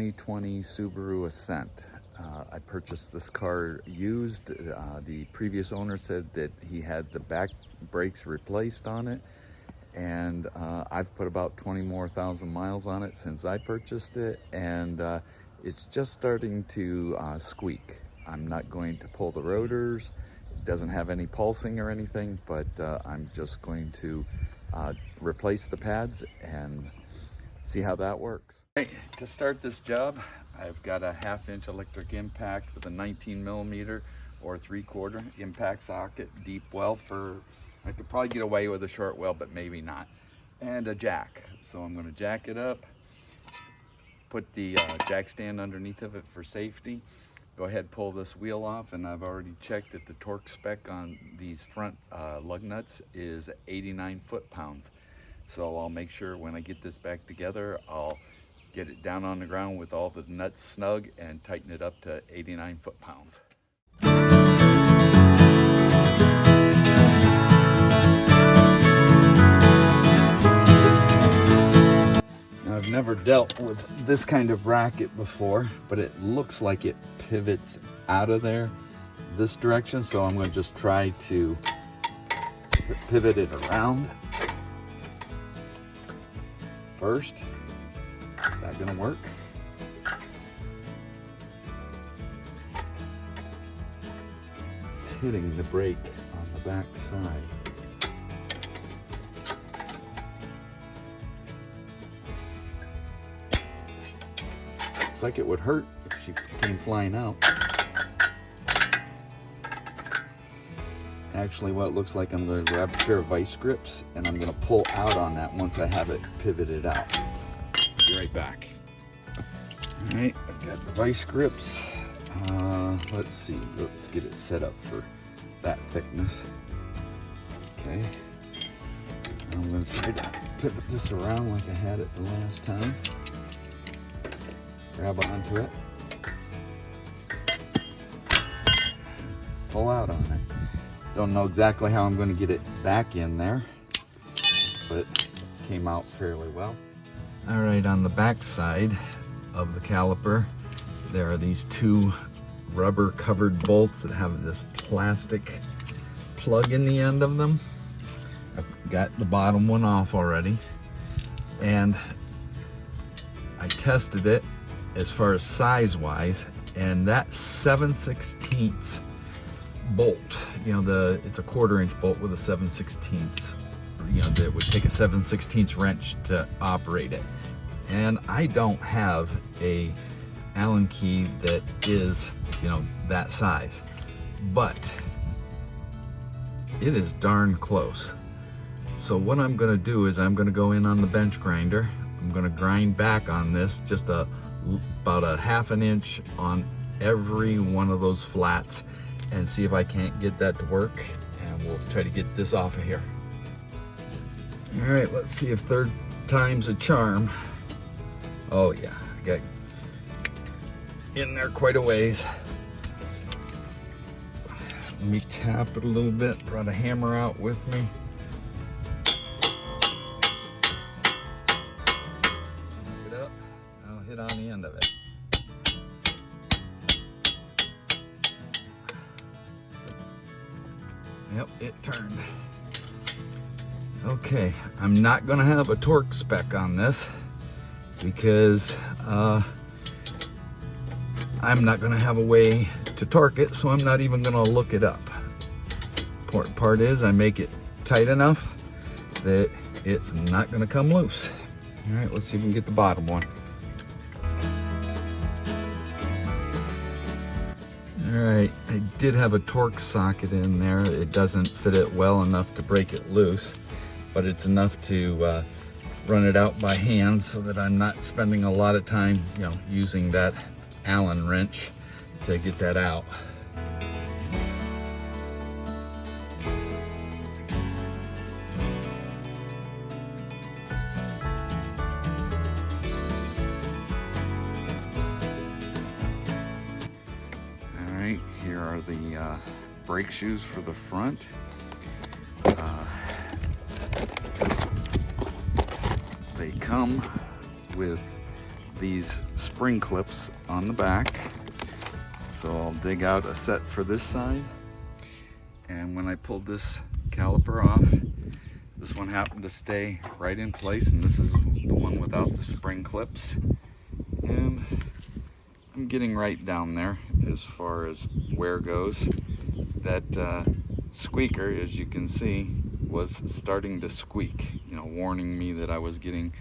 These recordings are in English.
2020 Subaru Ascent. I purchased this car used. The previous owner said that he had the back brakes replaced on it, and I've put about 20 more thousand miles on it since I purchased it, and it's just starting to squeak. I'm not going to pull the rotors. It doesn't have any pulsing or anything, but I'm just going to replace the pads and see how that works. Right, to start this job, I've got a 1/2-inch electric impact with a 19mm or 3/4 impact socket, deep well for, I could probably get away with a short well, but maybe not, and a jack. So I'm going to jack it up, put the jack stand underneath of it for safety. Go ahead, pull this wheel off, and I've already checked that the torque spec on these front lug nuts is 89 foot-pounds. So I'll make sure when I get this back together, I'll get it down on the ground with all the nuts snug and tighten it up to 89 foot-pounds. Now, I've never dealt with this kind of bracket before, but it looks like it pivots out of there this direction, so I'm going to just try to pivot it around first. Is that going to work? It's hitting the brake on the back side. Looks like it would hurt if she came flying out. Actually, what it looks like, I'm going to grab a pair of vice grips and I'm going to pull out on that once I have it pivoted out. Be right back. All right, I've got the vice grips. Let's see, let's get it set up for that thickness. Okay, I'm going to try to pivot this around like I had it the last time. Grab onto it. Pull out on it. Don't know exactly how I'm going to get it back in there, but it came out fairly well. All right, on the back side of the caliper, there are these two rubber covered bolts that have this plastic plug in the end of them. I've got the bottom one off already, and I tested it as far as size wise, and that 7/16 bolt, you know, it's a 1/4-inch bolt with a 7/16, you know, that would take a 7/16 wrench to operate it. And I don't have a Allen key that is, you know, that size, but it is darn close. So what I'm going to do is I'm going to go in on the bench grinder. I'm going to grind back on this just about a 1/2 inch on every one of those flats and see if I can't get that to work, and we'll try to get this off of here. All right, let's see if third time's a charm. Oh yeah, I got in there quite a ways. Let me tap it a little bit, brought a hammer out with me. Snap it up, I'll hit on the end of it. Yep, it turned. Okay, I'm not gonna have a torque spec on this because I'm not gonna have a way to torque it, so I'm not even gonna look it up. Important part is I make it tight enough that it's not gonna come loose. All right, let's see if we can get the bottom one. All right, I did have a torque socket in there. It doesn't fit it well enough to break it loose, but it's enough to run it out by hand so that I'm not spending a lot of time, you know, using that Allen wrench to get that out. All right, here are the brake shoes for the front. They come with these spring clips on the back. So I'll dig out a set for this side. And when I pulled this caliper off, this one happened to stay right in place, and this is the one without the spring clips. And I'm getting right down there as far as wear goes. That squeaker, as you can see, was starting to squeak, you know, warning me that I was getting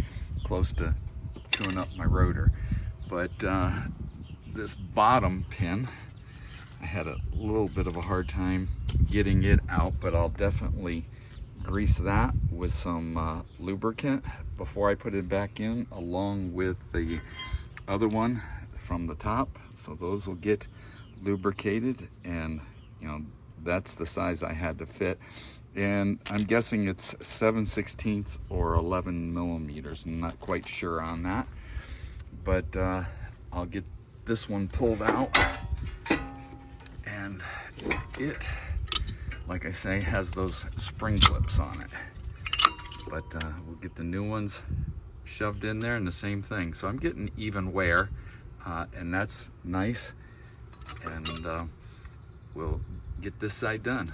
close to chewing up my rotor. But this bottom pin, I had a little bit of a hard time getting it out, but I'll definitely grease that with some lubricant before I put it back in, along with the other one from the top. So those will get lubricated, and you know, that's the size I had to fit. And I'm guessing it's 7/16 or 11 millimeters. I'm not quite sure on that, but I'll get this one pulled out. And it, like I say, has those spring clips on it. But we'll get the new ones shoved in there, and the same thing. So I'm getting even wear, and that's nice. And we'll get this side done.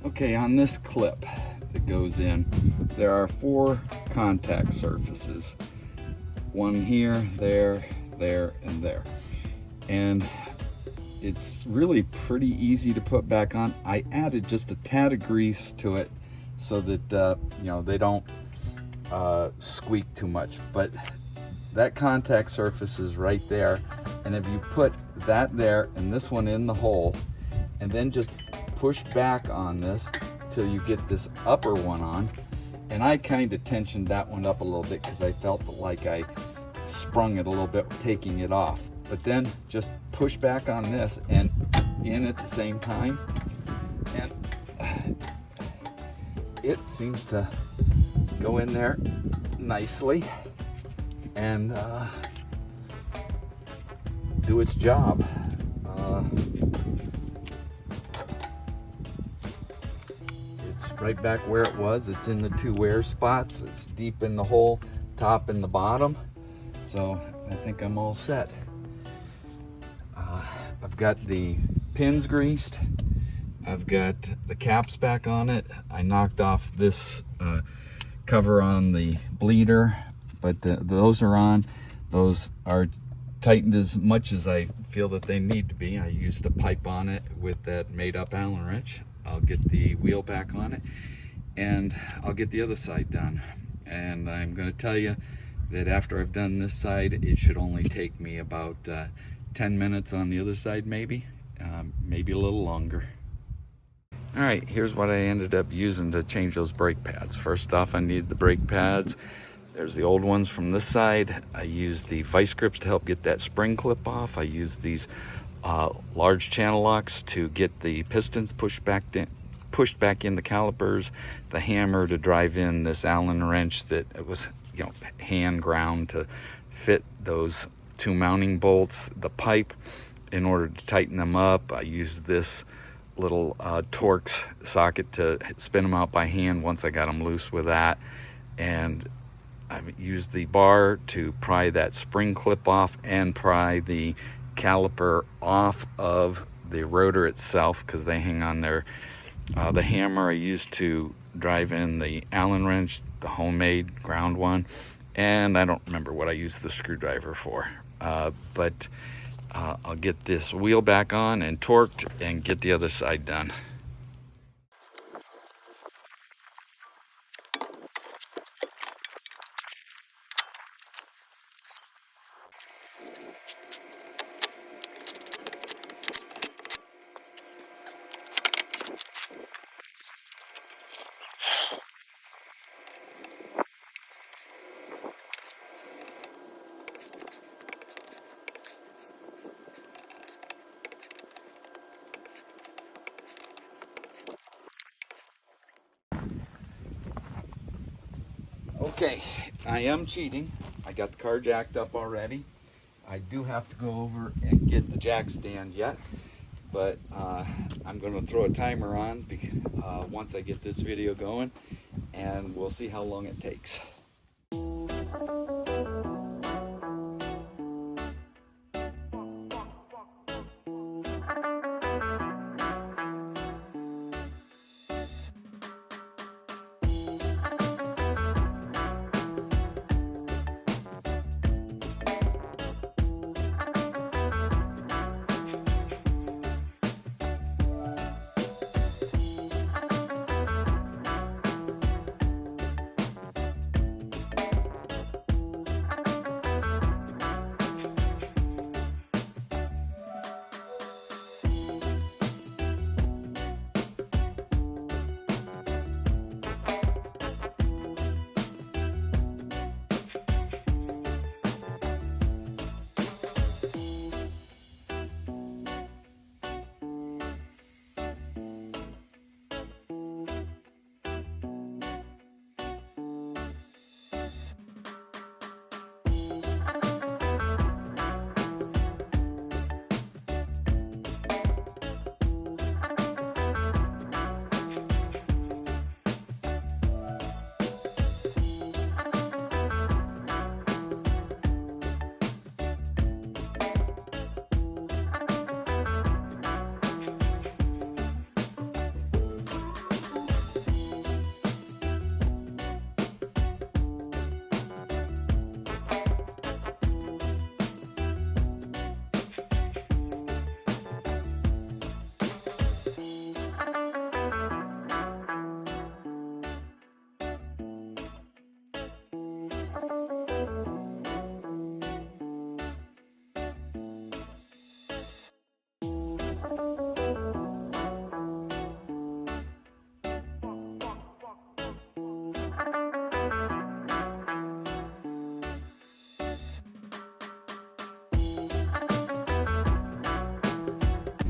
Okay, on this clip that goes in, there are 4 contact surfaces. One here, there, there, and there. And it's really pretty easy to put back on. I added just a tad of grease to it so that you know, they don't squeak too much. But that contact surface is right there, and if you put that there and this one in the hole, and then just push back on this till you get this upper one on. And I kind of tensioned that one up a little bit because I felt like I sprung it a little bit taking it off. But then just push back on this and in at the same time, and it seems to go in there nicely and do its job. Right back where it was. It's in the 2 wear spots. It's deep in the hole, top and the bottom. So I think I'm all set. I've got the pins greased. I've got the caps back on it. I knocked off this cover on the bleeder, but those are on. Those are tightened as much as I feel that they need to be. I used a pipe on it with that made up Allen wrench. I'll get the wheel back on it, and I'll get the other side done. And I'm going to tell you that after I've done this side, it should only take me about 10 minutes on the other side, maybe a little longer. All right, here's what I ended up using to change those brake pads. First off, I need the brake pads. There's the old ones from this side. I used the vice grips to help get that spring clip off. I used these large channel locks to get the pistons pushed back in the calipers, the hammer to drive in this Allen wrench that it was, you know, hand ground to fit those 2 mounting bolts, the pipe in order to tighten them up. I used this little Torx socket to spin them out by hand once I got them loose with that, and I used the bar to pry that spring clip off and pry the caliper off of the rotor itself because they hang on there. The hammer I used to drive in the Allen wrench, the homemade ground one, and I don't remember what I used the screwdriver for, but I'll get this wheel back on and torqued and get the other side done. Okay, I am cheating. I got the car jacked up already. I do have to go over and get the jack stand yet, but I'm going to throw a timer on once I get this video going, and we'll see how long it takes.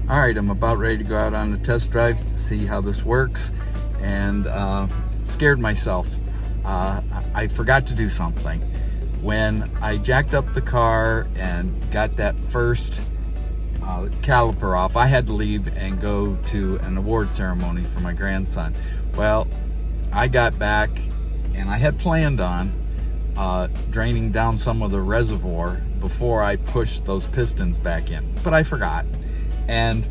All right, I'm about ready to go out on the test drive to see how this works, and scared myself. I forgot to do something. When I jacked up the car and got that first caliper off, I had to leave and go to an award ceremony for my grandson. Well, I got back and I had planned on draining down some of the reservoir before I pushed those pistons back in, but I forgot. And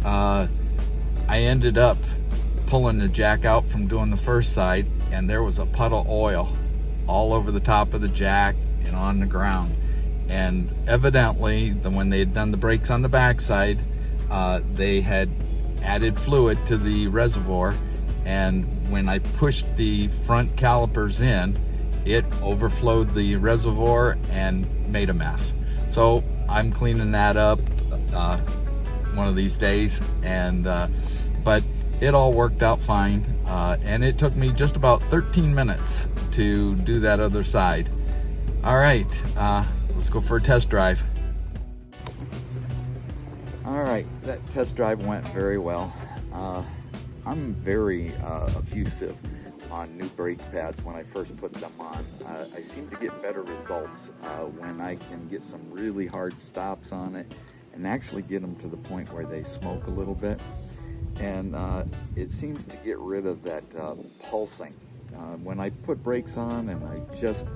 I ended up pulling the jack out from doing the first side, and there was a puddle of oil all over the top of the jack and on the ground. And evidently, when they had done the brakes on the backside, they had added fluid to the reservoir, and when I pushed the front calipers in, it overflowed the reservoir and made a mess. So I'm cleaning that up one of these days, and but it all worked out fine, and it took me just about 13 minutes to do that other side. All right, let's go for a test drive. All right, that test drive went very well. I'm very abusive on new brake pads when I first put them on. I seem to get better results when I can get some really hard stops on it and actually get them to the point where they smoke a little bit. And it seems to get rid of that pulsing. When I put brakes on and I just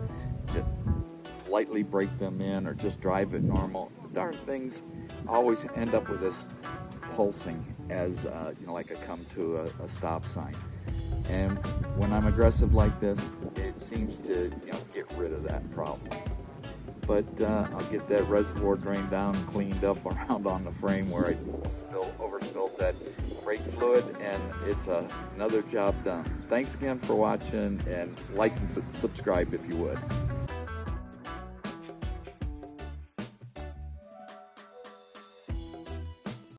lightly brake them in or just drive it normal, the darn things always end up with this pulsing as like I come to a stop sign. And when I'm aggressive like this, it seems to get rid of that problem. But I'll get that reservoir drained down and cleaned up around on the frame where I overspilled that brake fluid, and it's another job done. Thanks again for watching, and like and subscribe if you would.